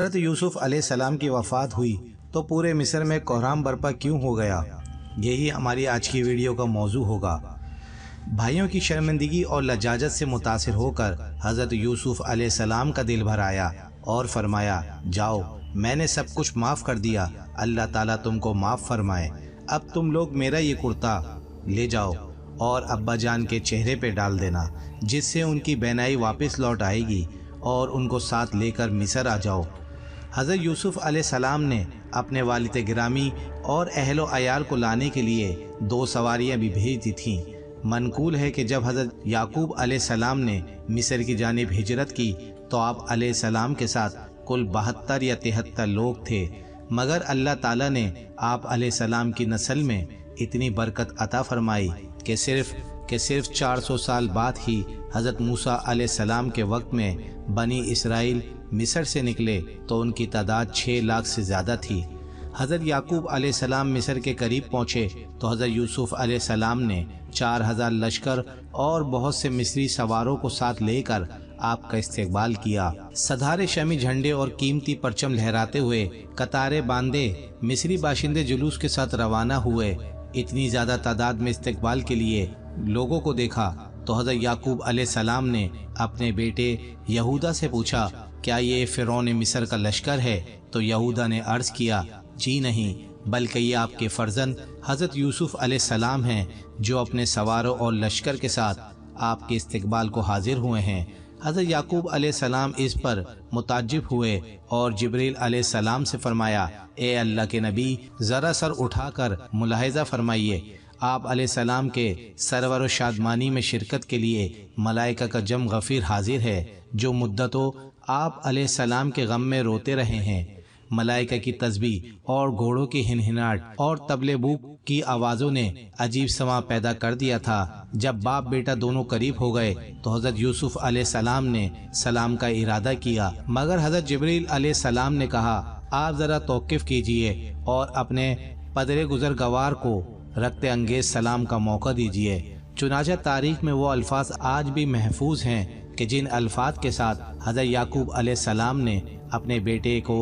حضرت یوسف علیہ السلام کی وفات ہوئی تو پورے مصر میں کوہرام برپا کیوں ہو گیا؟ یہی ہماری آج کی ویڈیو کا موضوع ہوگا۔ بھائیوں کی شرمندگی اور لجاجت سے متاثر ہو کر حضرت یوسف علیہ السلام کا دل بھر آیا اور فرمایا، جاؤ میں نے سب کچھ معاف کر دیا، اللہ تعالیٰ تم کو معاف فرمائے۔ اب تم لوگ میرا یہ کرتا لے جاؤ اور ابا جان کے چہرے پہ ڈال دینا، جس سے ان کی بینائی واپس لوٹ آئے گی، اور ان کو ساتھ لے کر مصر آ جاؤ۔ حضرت یوسف علیہ السلام نے اپنے والد گرامی اور اہل و عیال کو لانے کے لیے 2 سواریاں بھی بھیج دی تھیں۔ منقول ہے کہ جب حضرت یعقوب علیہ السلام نے مصر کی جانب ہجرت کی تو آپ علیہ السلام کے ساتھ کل 72 یا 73 لوگ تھے، مگر اللہ تعالیٰ نے آپ علیہ السلام کی نسل میں اتنی برکت عطا فرمائی کہ صرف 400 سال بعد ہی حضرت موسیٰ علیہ السلام کے وقت میں بنی اسرائیل مصر سے نکلے تو ان کی تعداد 6 لاکھ سے زیادہ تھی۔ حضرت یعقوب علیہ السلام مصر کے قریب پہنچے تو حضرت یوسف علیہ السلام نے 4000 لشکر اور بہت سے مصری سواروں کو ساتھ لے کر آپ کا استقبال کیا۔ سدھارے شامی جھنڈے اور قیمتی پرچم لہراتے ہوئے قطاریں باندھے مصری باشندے جلوس کے ساتھ روانہ ہوئے۔ اتنی زیادہ تعداد میں استقبال کے لیے لوگوں کو دیکھا تو حضرت یعقوب علیہ السلام نے اپنے بیٹے یہودا سے پوچھا، کیا یہ فرعون مصر کا لشکر ہے؟ تو یہودا نے عرض کیا، جی نہیں، بلکہ یہ آپ کے فرزند حضرت یوسف علیہ السلام ہیں جو اپنے سواروں اور لشکر کے ساتھ آپ کے استقبال کو حاضر ہوئے ہیں۔ حضرت یعقوب علیہ السلام اس پر متعجب ہوئے اور جبریل علیہ السلام سے فرمایا، اے اللہ کے نبی، ذرا سر اٹھا کر ملاحظہ فرمائیے، آپ علیہ السلام کے سرور و شادمانی میں شرکت کے لیے ملائکہ کا جم غفیر حاضر ہے، جو مدتوں آپ علیہ السلام کے غم میں روتے رہے ہیں۔ ملائکہ کی تسبیح اور گھوڑوں کی ہنہناٹ اور طبل بوق کی آوازوں نے عجیب سماع پیدا کر دیا تھا۔ جب باپ بیٹا دونوں قریب ہو گئے تو حضرت یوسف علیہ السلام نے سلام کا ارادہ کیا، مگر حضرت جبریل علیہ السلام نے کہا، آپ ذرا توقف کیجئے اور اپنے پدر گزرگوار کو رکھتے انگیز سلام کا موقع دیجئے۔ چنانچہ تاریخ میں وہ الفاظ آج بھی محفوظ ہیں کہ جن الفاظ کے ساتھ حضرت یعقوب علیہ السلام نے اپنے بیٹے کو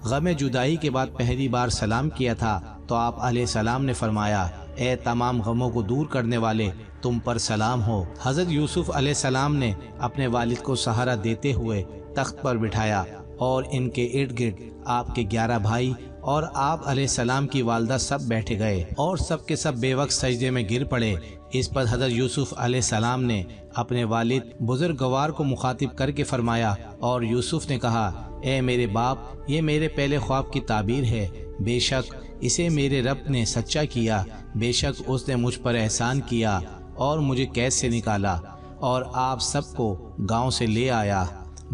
غم جدائی کے بعد پہلی بار سلام کیا تھا تو آپ علیہ السلام نے فرمایا، اے تمام غموں کو دور کرنے والے، تم پر سلام ہو۔ حضرت یوسف علیہ السلام نے اپنے والد کو سہارا دیتے ہوئے تخت پر بٹھایا اور ان کے ارد گرد آپ کے 11 بھائی اور آپ علیہ السلام کی والدہ سب بیٹھے گئے اور سب کے سب بے وقت سجدے میں گر پڑے۔ اس پر حضرت یوسف علیہ السلام نے اپنے والد بزرگوار کو مخاطب کر کے فرمایا، اور یوسف نے کہا، اے میرے باپ، یہ میرے پہلے خواب کی تعبیر ہے، بے شک اسے میرے رب نے سچا کیا، بے شک اس نے مجھ پر احسان کیا اور مجھے قید سے نکالا اور آپ سب کو گاؤں سے لے آیا،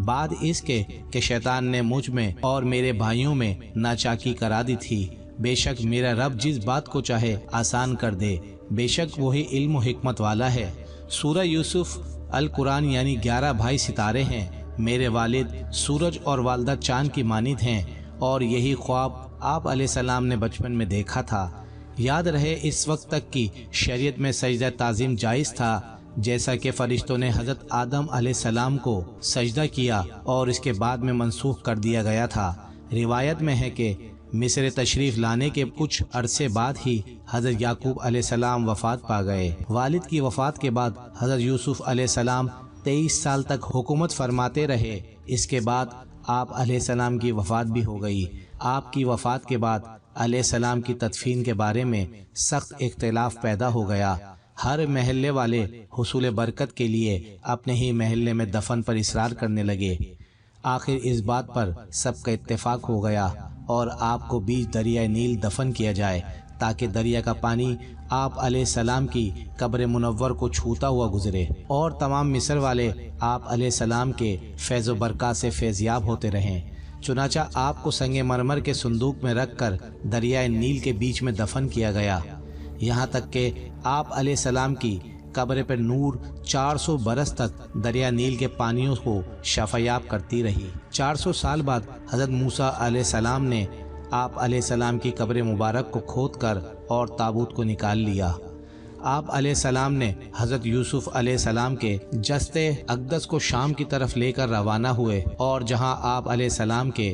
بعد اس کے کہ شیطان نے مجھ میں اور میرے بھائیوں میں ناچاکی کرا دی تھی۔ بے شک میرا رب جس بات کو چاہے آسان کر دے، بے شک وہی علم و حکمت والا ہے۔ سورہ یوسف القرآن یعنی 11 بھائی ستارے ہیں، میرے والد سورج اور والدہ چاند کی مانند ہیں، اور یہی خواب آپ علیہ السلام نے بچپن میں دیکھا تھا۔ یاد رہے اس وقت تک کی شریعت میں سجدہ تعظیم جائز تھا، جیسا کہ فرشتوں نے حضرت آدم علیہ السلام کو سجدہ کیا اور اس کے بعد میں منسوخ کر دیا گیا تھا۔ روایت میں ہے کہ مصر تشریف لانے کے کچھ عرصے بعد ہی حضرت یعقوب علیہ السلام وفات پا گئے۔ والد کی وفات کے بعد حضرت یوسف علیہ السلام 23 سال تک حکومت فرماتے رہے۔ اس کے بعد آپ علیہ السلام کی وفات بھی ہو گئی۔ آپ کی وفات کے بعد علیہ السلام کی تدفین کے بارے میں سخت اختلاف پیدا ہو گیا۔ ہر محلے والے حصول برکت کے لیے اپنے ہی محلے میں دفن پر اصرار کرنے لگے۔ آخر اس بات پر سب کا اتفاق ہو گیا اور آپ کو بیچ دریائے نیل دفن کیا جائے تاکہ دریا کا پانی آپ علیہ السلام کی قبر منور کو چھوتا ہوا گزرے اور تمام مصر والے آپ علیہ السلام کے فیض و برکات سے فیضیاب ہوتے رہیں۔ چنانچہ آپ کو سنگ مرمر کے صندوق میں رکھ کر دریائے نیل کے بیچ میں دفن کیا گیا، یہاں تک کہ آپ علیہ السلام کی قبر پر نور 400 برس تک دریا نیل کے پانیوں کو شفایاب کرتی رہی۔ 400 سال بعد حضرت موسیٰ علیہ السلام نے آپ علیہ السلام کی قبر مبارک کو کھود کر اور تابوت کو نکال لیا۔ آپ علیہ السلام نے حضرت یوسف علیہ السلام کے جسد اقدس کو شام کی طرف لے کر روانہ ہوئے، اور جہاں آپ علیہ السلام کے